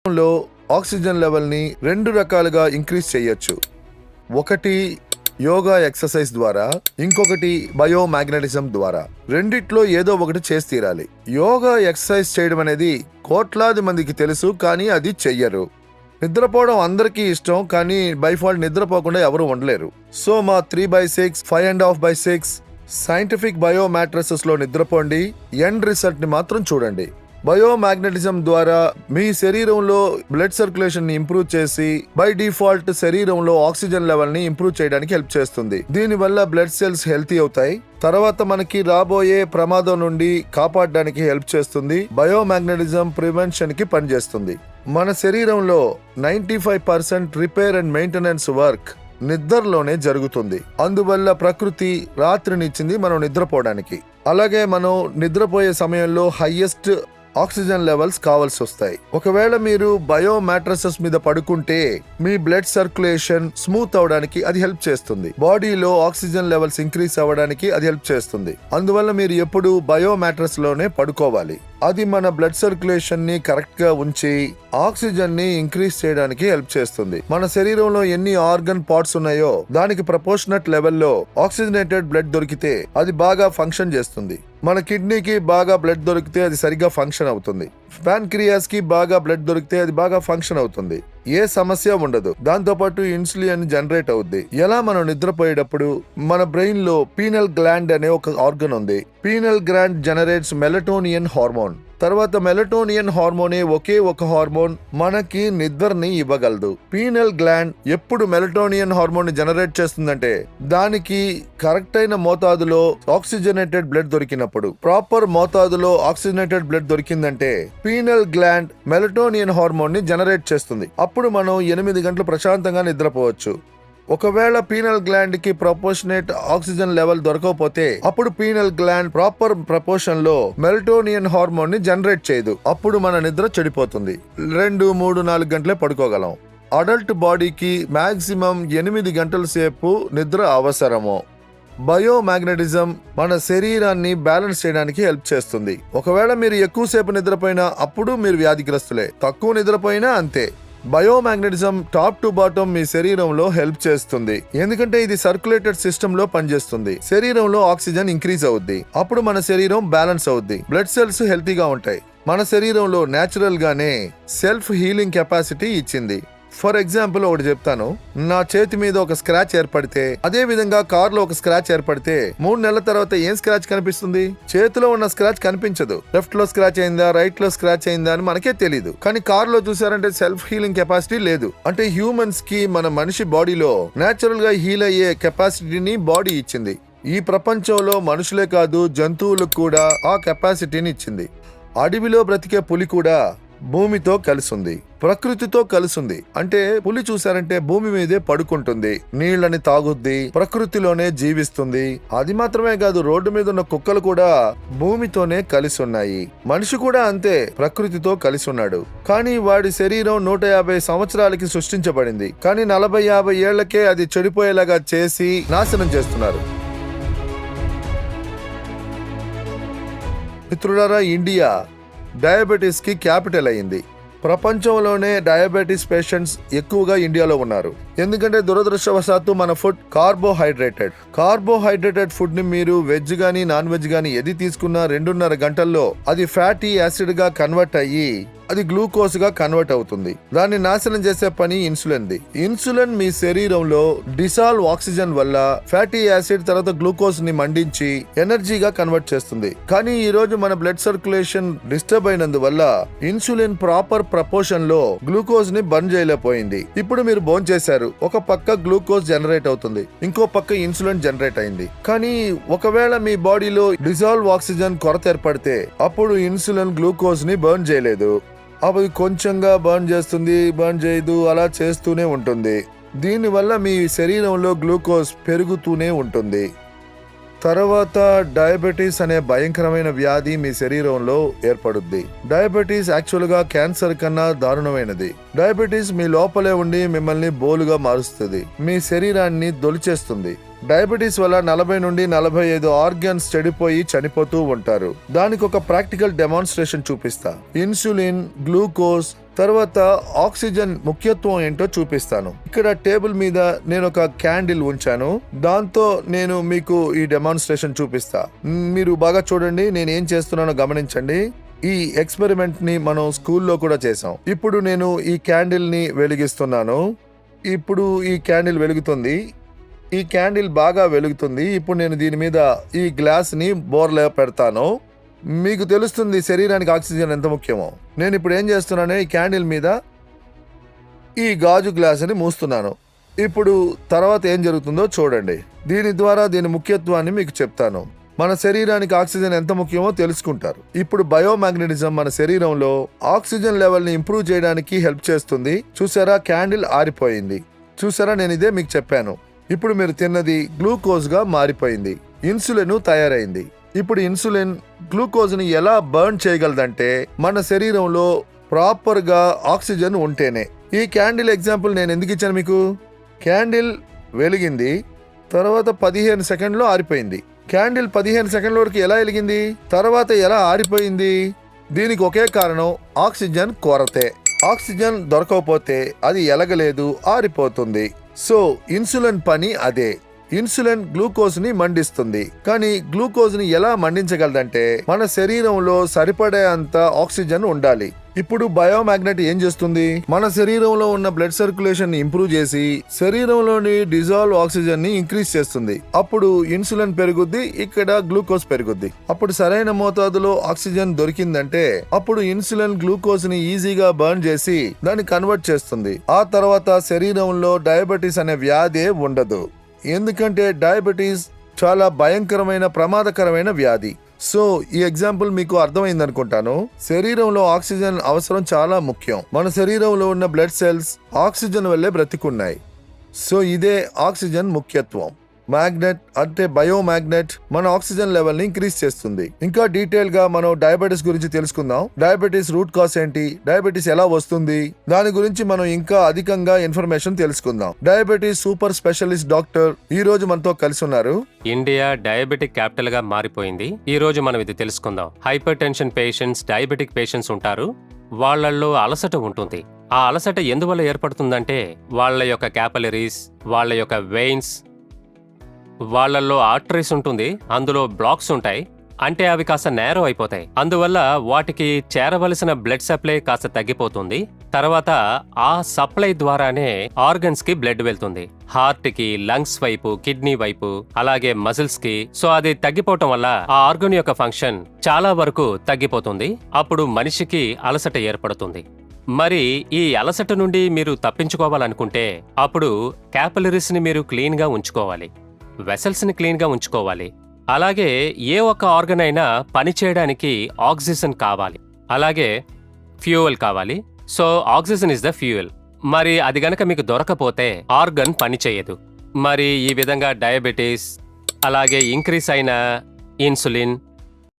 లో ఆక్సిజన్ లెవెల్ని 2 రకాలుగా ఇంక్రీజ్ చేయొచ్చు. ఒకటి యోగా ఎక్సర్సైజ్ ద్వారా, ఇంకొకటి బయోమాగ్నెటిజం ద్వారా. రెండిట్లో ఏదో ఒకటి చేసి తీరాలి. యోగా ఎక్సర్సైజ్ చేయడం అనేది కోట్లాది మందికి తెలుసు, కానీ అది చెయ్యరు. నిద్రపోవడం అందరికీ ఇష్టం, కానీ బైఫాల్ట్ నిద్రపోకుండా ఎవరు ఉండలేరు. సో మా 3/6, 5.5/6 సైంటిఫిక్ బయో మ్యాట్రసెస్ లో నిద్రపోండి. ఎండ్ రిజల్ట్ ని మాత్రం చూడండి. బయోమాగ్నెటిజం ద్వారా మీ శరీరంలో బ్లడ్ సర్క్యులేషన్ ని ఇంప్రూవ్ చేసి బై డిఫాల్ట్ శరీరంలో ఆక్సిజన్ లెవెల్ ని ఇంప్రూవ్ చేయడానికి హెల్ప్ చేస్తుంది. దీనివల్ల బ్లడ్ సెల్స్ హెల్తీ అవుతాయి. తర్వాత మనకి రాబోయే ప్రమాదం నుండి కాపాడడానికి హెల్ప్ చేస్తుంది. బయోమాగ్నెటిజం ప్రివెన్షన్ కి పనిచేస్తుంది. మన శరీరంలో 95% రిపేర్ అండ్ మెయింటెనెన్స్ వర్క్ నిద్రలోనే జరుగుతుంది. అందువల్ల ప్రకృతి రాత్రినిచ్చింది మనం నిద్రపోవడానికి. అలాగే మనం నిద్రపోయే సమయంలో హైయెస్ట్ ఆక్సిజన్ లెవెల్స్ కావాల్సి వస్తాయి. ఒకవేళ మీరు బయో మ్యాట్రసెస్ మీద పడుకుంటే మీ బ్లడ్ సర్క్యులేషన్ స్మూత్ అవడానికి అది హెల్ప్ చేస్తుంది. బాడీలో ఆక్సిజన్ లెవెల్స్ ఇంక్రీజ్ అవ్వడానికి అది హెల్ప్ చేస్తుంది. అందువల్ల మీరు ఎప్పుడు బయో మ్యాట్రస్ లోనే పడుకోవాలి. అది మన బ్లడ్ సర్క్యులేషన్ ని కరెక్ట్ గా ఉంచి ఆక్సిజన్ ని ఇంక్రీజ్ చేయడానికి హెల్ప్ చేస్తుంది. మన శరీరంలో ఎన్ని ఆర్గన్ పార్ట్స్ ఉన్నాయో దానికి ప్రపోర్షనట్ లెవెల్లో ఆక్సిజనేటెడ్ బ్లడ్ దొరికితే అది బాగా ఫంక్షన్ చేస్తుంది. మన కిడ్నీకి బాగా బ్లడ్ దొరికితే అది సరిగ్గా ఫంక్షన్ అవుతుంది. ప్యాన్క్రియాస్ కి బాగా బ్లడ్ దొరికితే అది బాగా ఫంక్షన్ అవుతుంది. ఏ సమస్య ఉండదు. దాంతో పాటు ఇన్సులిన్ జనరేట్ అవుద్ది. ఎలా మనం నిద్రపోయేటప్పుడు మన బ్రెయిన్ లో పీనల్ గ్లాండ్ అనే ఒక ఆర్గన్ ఉంది. Pineal gland generates melatonin hormone. తర్వాత మెలటోనియన్ హార్మోనే ఒకే ఒక హార్మోన్ మనకి నిద్రని ఇవ్వగలదు. పీనల్ గ్లాండ్ ఎప్పుడు మెలటోనియన్ హార్మోన్ ని జనరేట్ చేస్తుందంటే దానికి కరెక్ట్ అయిన మోతాదులో ఆక్సిజనేటెడ్ బ్లడ్ దొరికినప్పుడు. ప్రాపర్ మోతాదులో ఆక్సిజనేటెడ్ బ్లడ్ దొరికిందంటే పీనల్ గ్లాండ్ మెలటోనియన్ హార్మోన్ ని జనరేట్ చేస్తుంది. అప్పుడు మనం 8 గంటలు ప్రశాంతంగా నిద్రపోవచ్చు. ఒకవేళ పీనల్ గ్లాండ్ కి ప్రపోర్షనేట్ ఆక్సిజన్ లెవెల్ దొరకకపోతే అప్పుడు పీనల్ గ్లాండ్ ప్రాపర్ ప్రపోర్షన్ లో మెలటోనియన్ హార్మోన్ ని జనరేట్ చేయదు. అప్పుడు మన నిద్ర చెడిపోతుంది. 2, 3, 4 గంటలే పడుకోగలం. అడల్ట్ బాడీకి మాక్సిమం 8 గంటల సేపు నిద్ర అవసరము. బయోమాగ్నెటిజం మన శరీరాన్ని బ్యాలెన్స్ చేయడానికి హెల్ప్ చేస్తుంది. ఒకవేళ మీరు ఎక్కువసేపు నిద్రపోయినా అప్పుడు మీరు వ్యాధిగ్రస్తులే. తక్కువ నిద్రపోయినా అంతే. బయోమాగ్నెటిజం టాప్ టు బాటమ్ మీ శరీరంలో హెల్ప్ చేస్తుంది. ఎందుకంటే ఇది సర్క్యులేటెడ్ సిస్టమ్ లో పనిచేస్తుంది. శరీరంలో ఆక్సిజన్ ఇంక్రీజ్ అవుద్ది. అప్పుడు మన శరీరం బ్యాలెన్స్ అవుద్ది. బ్లడ్ సెల్స్ హెల్తీగా ఉంటాయి. మన శరీరంలో నేచురల్ గానే సెల్ఫ్ హీలింగ్ కెపాసిటీ ఇచ్చింది. ఫర్ ఎగ్జాంపుల్ ఒకటి చెప్తాను. నా చేతి మీద ఒక స్క్రాచ్ ఏర్పడితే, అదే విధంగా కార్ లో ఒక స్క్రాచ్ ఏర్పడితే 3 నెలల తర్వాత ఏం స్క్రాచ్ కనిపిస్తుంది? చేతిలో ఉన్న స్క్రాచ్ కనిపించదు. లెఫ్ట్ లో స్క్రాచ్ అయిందా, రైట్ లో స్క్రాచ్ అయిందా అని మనకే తెలియదు. కానీ కార్ లో చూసారంటే సెల్ఫ్ హీలింగ్ కెపాసిటీ లేదు. అంటే హ్యూమన్స్ కి మన మనిషి బాడీలో నేచురల్ గా హీల్ అయ్యే కెపాసిటీని బాడీ ఇచ్చింది. ఈ ప్రపంచంలో మనుషులే కాదు జంతువులకు కూడా ఆ కెపాసిటీని ఇచ్చింది. అడవిలో బ్రతికే పులి కూడా భూమితో కలిసింది, ప్రకృతితో కలిసింది. అంటే పులి చూసారంటే భూమి మీదే పడుకుంటుంది, నీళ్లని తాగుద్ది, ప్రకృతిలోనే జీవిస్తుంది. అది మాత్రమే కాదు, రోడ్డు మీద ఉన్న కుక్కలు కూడా భూమితోనే కలిసి ఉన్నాయి. మనిషి కూడా అంతే, ప్రకృతితో కలిసి ఉన్నాడు. కానీ వాడి శరీరం 150 సంవత్సరాలకి సృష్టించబడింది. కానీ 40-50 ఏళ్లకే అది చెడిపోయేలాగా చేసి నాశనం చేస్తున్నారు. మిత్రులారా, ఇండియా డయాబెటీస్ కి క్యాపిటల్ అయింది. ప్రపంచంలోనే డయాబెటీస్ పేషెంట్స్ ఎక్కువగా ఇండియాలో ఉన్నారు. ఎందుకంటే దురదృష్టవశాత్తు మన ఫుడ్ కార్బోహైడ్రేటెడ్ ఫుడ్ ని మీరు వెజ్ గానీ నాన్ వెజ్ గానీ ఏది తీసుకున్నా 2.5 గంటల్లో అది ఫ్యాటీ యాసిడ్ గా కన్వర్ట్ అయ్యి అది గ్లూకోజ్ గా కన్వర్ట్ అవుతుంది. దాన్ని నాశనం చేసే పని ఇన్సులిన్ ది. ఇన్సులిన్ మీ శరీరంలో డిసాల్వ్ ఆక్సిజన్ వల్ల ఫ్యాటీ యాసిడ్ తర్వాత గ్లూకోజ్ ని మండించి ఎనర్జీగా కన్వర్ట్ చేస్తుంది. కానీ ఈ రోజు మన బ్లడ్ సర్క్యులేషన్ డిస్టర్బ్ అయినందువల్ల ఇన్సులిన్ ప్రాపర్ ప్రపోర్షన్ లో గ్లూకోజ్ ని బర్న్ చేయలేకపోయింది. ఇప్పుడు మీరు బర్న్ చేశారు, ఒక పక్క గ్లూకోజ్ జనరేట్ అవుతుంది, ఇంకో పక్క ఇన్సులిన్ జనరేట్ అయింది. కానీ ఒకవేళ మీ బాడీలో డిసాల్వ్ ఆక్సిజన్ కొరత ఏర్పడితే అప్పుడు ఇన్సులిన్ గ్లూకోజ్ ని బర్న్ చేయలేదు. అవి కొంచెంగా బర్న్ చేస్తుంది, బర్న్ చేయదు, అలా చేస్తూనే ఉంటుంది. దీనివల్ల మీ శరీరంలో గ్లూకోజ్ పెరుగుతూనే ఉంటుంది. తర్వాత డయాబెటీస్ అనే భయంకరమైన వ్యాధి మీ శరీరంలో ఏర్పడుద్ది. డయాబెటీస్ యాక్చువల్ గా క్యాన్సర్ కన్నా దారుణమైనది. డయాబెటీస్ మీ లోపలే ఉండి మిమ్మల్ని బోలుగా మారుస్తుంది, మీ శరీరాన్ని దొలిచేస్తుంది. డయాబెటీస్ వల్ల 40 నుండి 45 ఆర్గన్స్ చెడిపోయి చనిపోతూ ఉంటారు. దానికి ఒక ప్రాక్టికల్ డెమాన్స్ట్రేషన్ చూపిస్తా. ఇన్సులిన్, గ్లూకోజ్ తర్వాత ఆక్సిజన్ ముఖ్యత్వం ఏంటో చూపిస్తాను. ఇక్కడ టేబుల్ మీద నేను ఒక క్యాండిల్ ఉంచాను. దాంతో నేను మీకు ఈ డెమాన్స్ట్రేషన్ చూపిస్తా. మీరు బాగా చూడండి, నేను ఏం చేస్తున్నానో గమనించండి. ఈ ఎక్స్పెరిమెంట్ ని మనం స్కూల్లో కూడా చేసాం. ఇప్పుడు నేను ఈ క్యాండిల్ ని వెలిగిస్తున్నాను. ఇప్పుడు ఈ క్యాండిల్ వెలుగుతుంది. ఈ క్యాండిల్ బాగా వెలుగుతుంది. ఇప్పుడు నేను దీని మీద ఈ గ్లాస్ ని బోర్లో పెడతాను. మీకు తెలుస్తుంది శరీరానికి ఆక్సిజన్ ఎంత ముఖ్యమో. నేను ఇప్పుడు ఏం చేస్తున్నాను, ఈ క్యాండిల్ మీద ఈ గాజు గ్లాసుని మూస్తున్నాను. ఇప్పుడు తర్వాత ఏం జరుగుతుందో చూడండి. దీని ద్వారా దీని ముఖ్యత్వాన్ని మీకు చెప్తాను. మన శరీరానికి ఆక్సిజన్ ఎంత ముఖ్యమో తెలుసుకుంటారు. ఇప్పుడు బయోమాగ్నెటిజం మన శరీరంలో ఆక్సిజన్ లెవెల్ ని ఇంప్రూవ్ చేయడానికి హెల్ప్ చేస్తుంది. చూసారా, క్యాండిల్ ఆరిపోయింది. చూసారా, నేను ఇదే మీకు చెప్పాను. ఇప్పుడు మీరు తిన్నది గ్లూకోజ్ గా మారిపోయింది. ఇన్సులిన్ తయారైంది. ఇప్పుడు ఇన్సులిన్ గ్లూకోజ్ ని ఎలా బర్న్ చేయగలదంటే మన శరీరంలో ప్రాపర్ గా ఆక్సిజన్ ఉంటేనే. ఈ క్యాండిల్ ఎగ్జాంపుల్ నేను ఎందుకు ఇచ్చాను మీకు? క్యాండిల్ వెలిగింది, తర్వాత 15 సెకండ్లో ఆరిపోయింది. క్యాండిల్ 15 సెకండ్ల వరకు ఎలా వెలిగింది, తర్వాత ఎలా ఆరిపోయింది? దీనికి ఒకే కారణం, ఆక్సిజన్ కొరతే. ఆక్సిజన్ దొరకకపోతే అది ఎలగలేదు, ఆరిపోతుంది. సో ఇన్సులిన్ పని అదే. ఇన్సులిన్ గ్లూకోజ్ ని మండిస్తుంది. కానీ గ్లూకోజ్ ని ఎలా మండించగలదంటే మన శరీరంలో సరిపడే అంత ఆక్సిజన్ ఉండాలి. ఇప్పుడు బయోమాగ్నెట్ ఏం చేస్తుంది, మన శరీరంలో ఉన్న బ్లడ్ సర్క్యులేషన్ ని ఇంప్రూవ్ చేసి శరీరంలోని డిజాల్వ్ ఆక్సిజన్ ని ఇంక్రీజ్ చేస్తుంది. అప్పుడు ఇన్సులిన్ పెరుగుద్ది, ఇక్కడ గ్లూకోజ్ పెరుగుద్ది. అప్పుడు సరైన మోతాదులో ఆక్సిజన్ దొరికిందంటే అప్పుడు ఇన్సులిన్ గ్లూకోజ్ ని ఈజీగా బర్న్ చేసి దాన్ని కన్వర్ట్ చేస్తుంది. ఆ తర్వాత శరీరంలో డయాబెటీస్ అనే వ్యాధే ఉండదు. ఎందుకంటే డయాబెటీస్ చాలా భయంకరమైన ప్రమాదకరమైన వ్యాధి. సో ఈ ఎగ్జాంపుల్ మీకు అర్థమైంది అనుకుంటాను. శరీరంలో ఆక్సిజన్ అవసరం చాలా ముఖ్యం. మన శరీరంలో ఉన్న బ్లడ్ సెల్స్ ఆక్సిజన్ వల్లే బ్రతికున్నాయి. సో ఇదే ఆక్సిజన్ ముఖ్యత్వం. మ్యాగ్నెట్ అంటే బయోమాగ్నెట్ మన ఆక్సిజన్ లెవెల్ ని ఇంక్రీజ్ చేస్తుంది. ఇంకా డీటెయిల్ గా మనం డయాబెటీస్ గురించి తెలుసుకుందాం. డయాబెటీస్ రూట్ కాజ్ ఏంటి, డయాబెటీస్ ఎలా వస్తుంది, దాని గురించి మనం ఇంకా అధికంగా ఇన్ఫర్మేషన్ తెలుసుకుందాం. డయాబెటీస్ సూపర్ స్పెషలిస్ట్ డాక్టర్ ఈ రోజు మనతో కలిసి ఉన్నారు. ఇండియా డయాబెటిక్ క్యాపిటల్ గా మారిపోయింది. ఈ రోజు మనం ఇది తెలుసుకుందాం. Hyper tension patients, diabetic patients ఉంటారు. వాళ్ళల్లో అలసట ఉంటుంది. ఆ అలసట ఎందువల్ల ఏర్పడుతుందంటే వాళ్ళ యొక్క క్యాపిలరీస్, వాళ్ళ యొక్క వెయిన్స్, వాళ్ళల్లో ఆర్టరీస్ ఉంటుంది, అందులో బ్లాక్స్ ఉంటాయి. అంటే అవి కాస్త నేరో అయిపోతాయి. అందువల్ల వాటికి చేరవలసిన బ్లడ్ సప్లై కాస్త తగ్గిపోతుంది. తర్వాత ఆ సప్లై ద్వారానే ఆర్గన్స్ కి బ్లడ్ వెళ్తుంది. హార్ట్ కి, లంగ్స్ వైపు, కిడ్నీ వైపు, అలాగే మజిల్స్ కి. సో అది తగ్గిపోవటం వల్ల ఆ ఆర్గన్ యొక్క ఫంక్షన్ చాలా వరకు తగ్గిపోతుంది. అప్పుడు మనిషికి అలసట ఏర్పడుతుంది. మరి ఈ అలసట నుండి మీరు తప్పించుకోవాలనుకుంటే అప్పుడు క్యాపిలరీస్ ని మీరు క్లీన్ గా ఉంచుకోవాలి, వెసల్స్ ని క్లీన్ గా ఉంచుకోవాలి. అలాగే ఏ ఒక్క ఆర్గన్ అయినా పనిచేయడానికి ఆక్సిజన్ కావాలి, అలాగే ఫ్యూయల్ కావాలి. So oxygen is the fuel. మరి అది గనక మీకు దొరకపోతే ఆర్గన్ పనిచేయదు. మరి ఈ విధంగా డయాబెటీస్, అలాగే ఇంక్రీస్ అయిన ఇన్సులిన్,